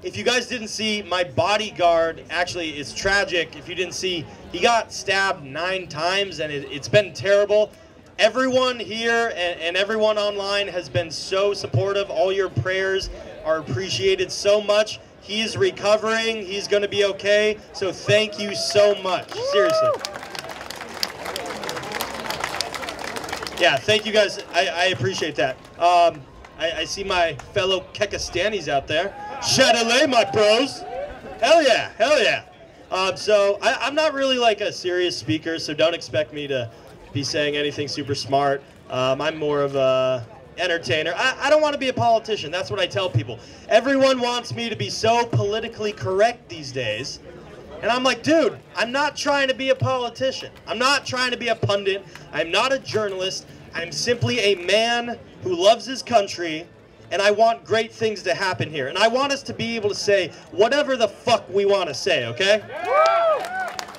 if you guys didn't see, my bodyguard, actually, it's tragic. If you didn't see, he got stabbed 9 times, and it's been terrible. Everyone here and everyone online has been so supportive. All your prayers are appreciated so much. He's recovering. He's going to be okay. So thank you so much. Seriously. Yeah, thank you guys. I appreciate that. I see my fellow Kekastanis out there. Chatelet, my bros. Hell yeah, hell yeah. So I'm not really like a serious speaker, so don't expect me to be saying anything super smart. I'm more of a entertainer. I don't want to be a politician. That's what I tell people. Everyone wants me to be so politically correct these days. And I'm like, dude, I'm not trying to be a politician. I'm not trying to be a pundit. I'm not a journalist. I'm simply a man who loves his country, and I want great things to happen here. And I want us to be able to say whatever the fuck we want to say, okay?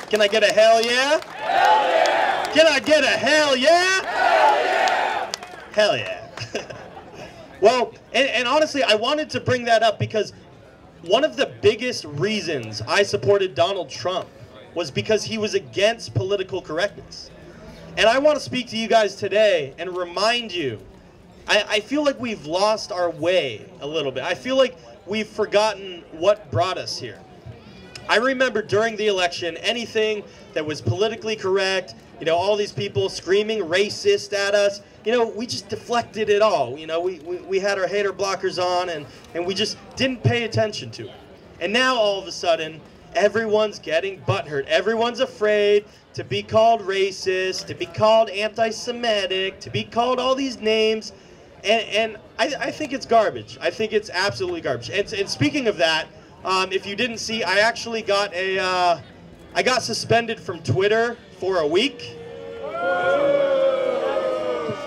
Can I get a hell yeah? Hell yeah! Can I get a hell yeah? Hell yeah! Hell yeah. Well, and honestly, I wanted to bring that up because one of the biggest reasons I supported Donald Trump was because he was against political correctness. And I want to speak to you guys today and remind you, I feel like we've lost our way a little bit. I feel like we've forgotten what brought us here. I remember during the election, anything that was politically correct, you know, all these people screaming racist at us, you know, we just deflected it all. You know, we had our hater blockers on and we just didn't pay attention to it. And now all of a sudden, everyone's getting butthurt. Everyone's afraid to be called racist, to be called anti-Semitic, to be called all these names. And I think it's garbage. I think it's absolutely garbage. And speaking of that, if you didn't see, I actually got I got suspended from Twitter for a week.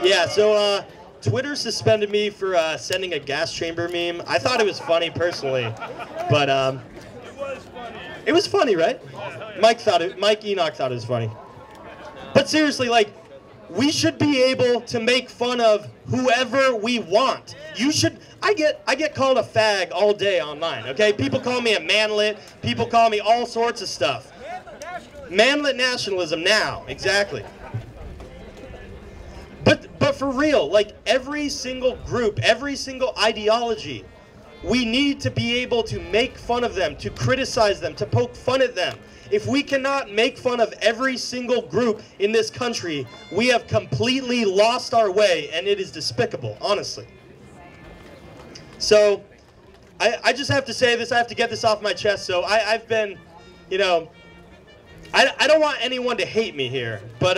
Yeah, so Twitter suspended me for sending a gas chamber meme. I thought it was funny personally, but it was funny, right? Mike Enoch thought it was funny. But seriously, like, we should be able to make fun of whoever we want. You should. I get called a fag all day online. Okay, people call me a manlet. People call me all sorts of stuff. Manlet nationalism now, exactly. But for real, like every single group, every single ideology, we need to be able to make fun of them, to criticize them, to poke fun at them. If we cannot make fun of every single group in this country, we have completely lost our way, and it is despicable, honestly. So, I just have to say this, I have to get this off my chest. So I've been, you know, I don't want anyone to hate me here, but,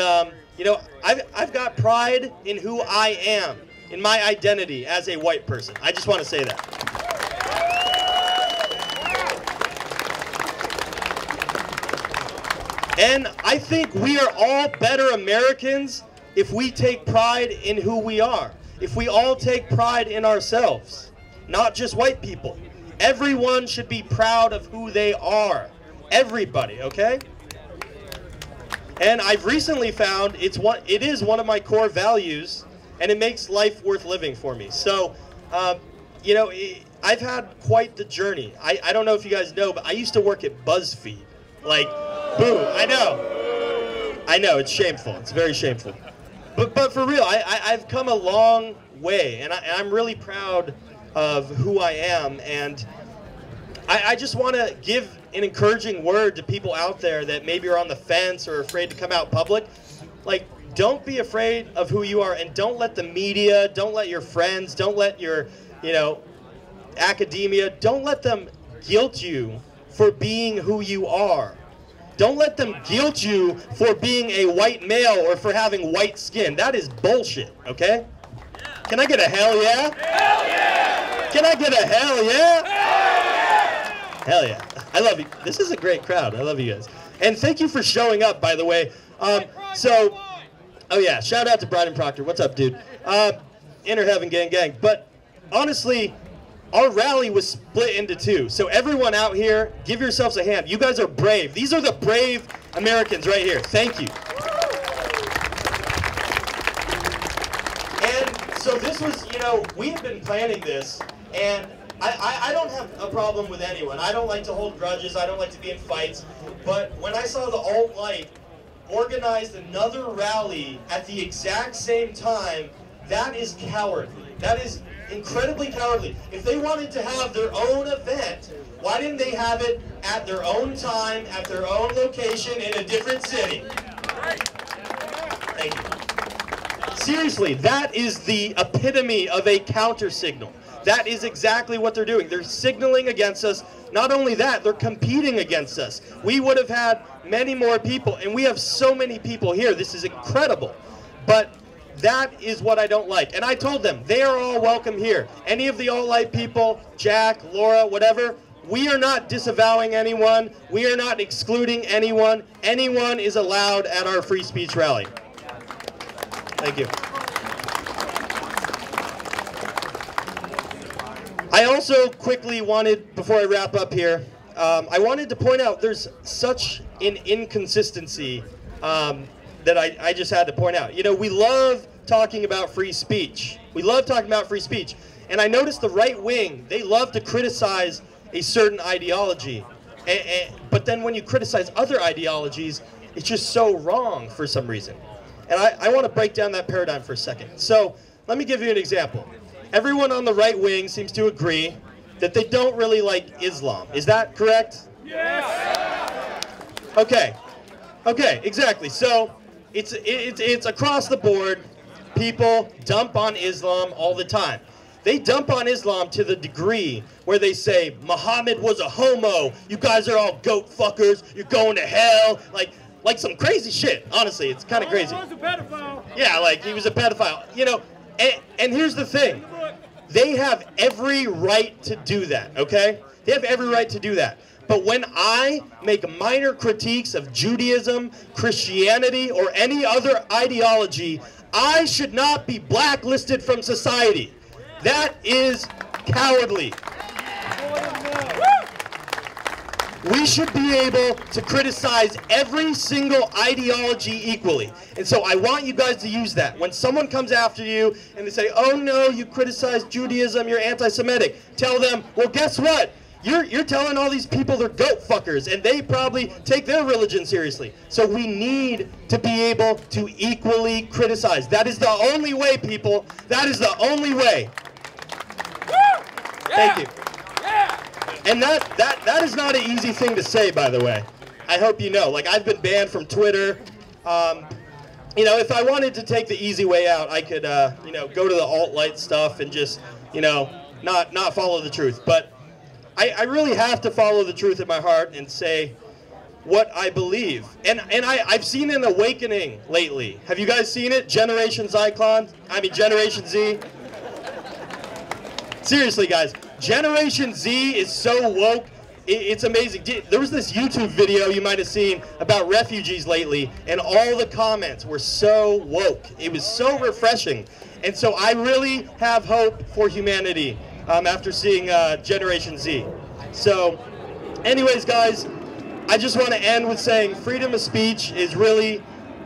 you know, I've got pride in who I am, in my identity as a white person. I just want to say that. And I think we are all better Americans if we take pride in who we are. If we all take pride in ourselves, not just white people. Everyone should be proud of who they are. Everybody, okay? And I've recently found it is one of my core values, and it makes life worth living for me. So, you know, I've had quite the journey. I don't know if you guys know, but I used to work at BuzzFeed. Like, boom, I know, it's shameful. It's very shameful. But for real, I've come a long way, and I'm really proud of who I am, and I just want to give an encouraging word to people out there that maybe are on the fence or afraid to come out public. Like, don't be afraid of who you are, and don't let the media, don't let your friends, don't let your, you know, academia, don't let them guilt you for being who you are. Don't let them guilt you for being a white male or for having white skin. That is bullshit, okay? Can I get a hell yeah? Hell yeah! Can I get a hell yeah? Hell yeah! Hell yeah. I love you. This is a great crowd. I love you guys. And thank you for showing up, by the way. Oh yeah, shout out to Brian Proctor. What's up, dude? Inner Heaven gang gang. But honestly, our rally was split into two. So everyone out here, give yourselves a hand. You guys are brave. These are the brave Americans right here. Thank you. And so this was, you know, we have been planning this, and I don't have a problem with anyone. I don't like to hold grudges. I don't like to be in fights. But when I saw the alt-right organized another rally at the exact same time, that is cowardly. That is incredibly cowardly. If they wanted to have their own event, why didn't they have it at their own time, at their own location, in a different city? Thank you. Seriously, that is the epitome of a counter signal. That is exactly what they're doing. They're signaling against us. Not only that, they're competing against us. We would have had many more people, and we have so many people here. This is incredible. But that is what I don't like. And I told them, they are all welcome here. Any of the alt-right people, Jack, Laura, whatever, we are not disavowing anyone. We are not excluding anyone. Anyone is allowed at our free speech rally. Thank you. I also quickly wanted, before I wrap up here, I wanted to point out there's such an inconsistency that I just had to point out. You know, we love talking about free speech. We love talking about free speech. And I noticed the right wing, they love to criticize a certain ideology. But then when you criticize other ideologies, it's just so wrong for some reason. And I want to break down that paradigm for a second. So let me give you an example. Everyone on the right wing seems to agree that they don't really like Islam. Is that correct? Yes! Okay. Okay, exactly. So it's across the board. People dump on Islam all the time. They dump on Islam to the degree where they say, Muhammad was a homo, you guys are all goat fuckers, you're going to hell, like some crazy shit. Honestly, it's kind of crazy. He was a pedophile. Yeah, like he was a pedophile. You know, and here's the thing. They have every right to do that, okay? They have every right to do that. But when I make minor critiques of Judaism, Christianity, or any other ideology, I should not be blacklisted from society. That is cowardly. We should be able to criticize every single ideology equally. And so I want you guys to use that. When someone comes after you and they say, oh no, you criticize Judaism, you're anti-Semitic, tell them, well, guess what? You're telling all these people they're goat fuckers, and they probably take their religion seriously. So we need to be able to equally criticize. That is the only way, people. That is the only way. Yeah. Thank you. Yeah. And that is not an easy thing to say, by the way. I hope you know. Like, I've been banned from Twitter. You know, if I wanted to take the easy way out, I could, you know, go to the alt-right stuff and just, you know, not follow the truth. But I really have to follow the truth in my heart and say what I believe. And I've seen an awakening lately. Have you guys seen it? Generation Z. Seriously, guys. Generation Z is so woke. It's amazing. There was this YouTube video you might have seen about refugees lately, and all the comments were so woke. It was so refreshing. And so I really have hope for humanity after seeing Generation Z. So anyways, guys, I just want to end with saying freedom of speech is really,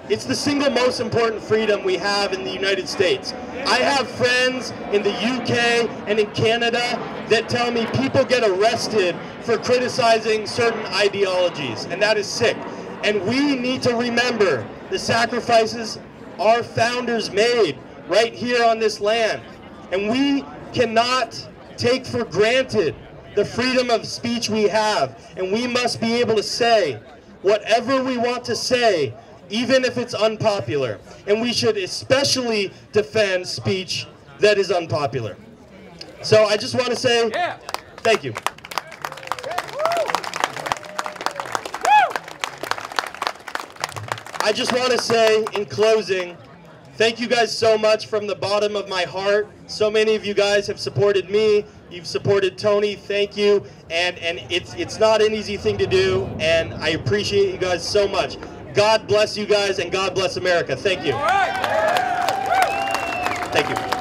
it's the single most important freedom we have in the United States. I have friends in the UK and in Canada that tell me people get arrested for criticizing certain ideologies, and that is sick. And we need to remember the sacrifices our founders made right here on this land. And we cannot take for granted the freedom of speech we have, and we must be able to say whatever we want to say, even if it's unpopular. And we should especially defend speech that is unpopular. So I just want to say, thank you. I just want to say in closing, thank you guys so much from the bottom of my heart. So many of you guys have supported me. You've supported Tony. Thank you. And it's not an easy thing to do, and I appreciate you guys so much. God bless you guys, and God bless America. Thank you. Thank you.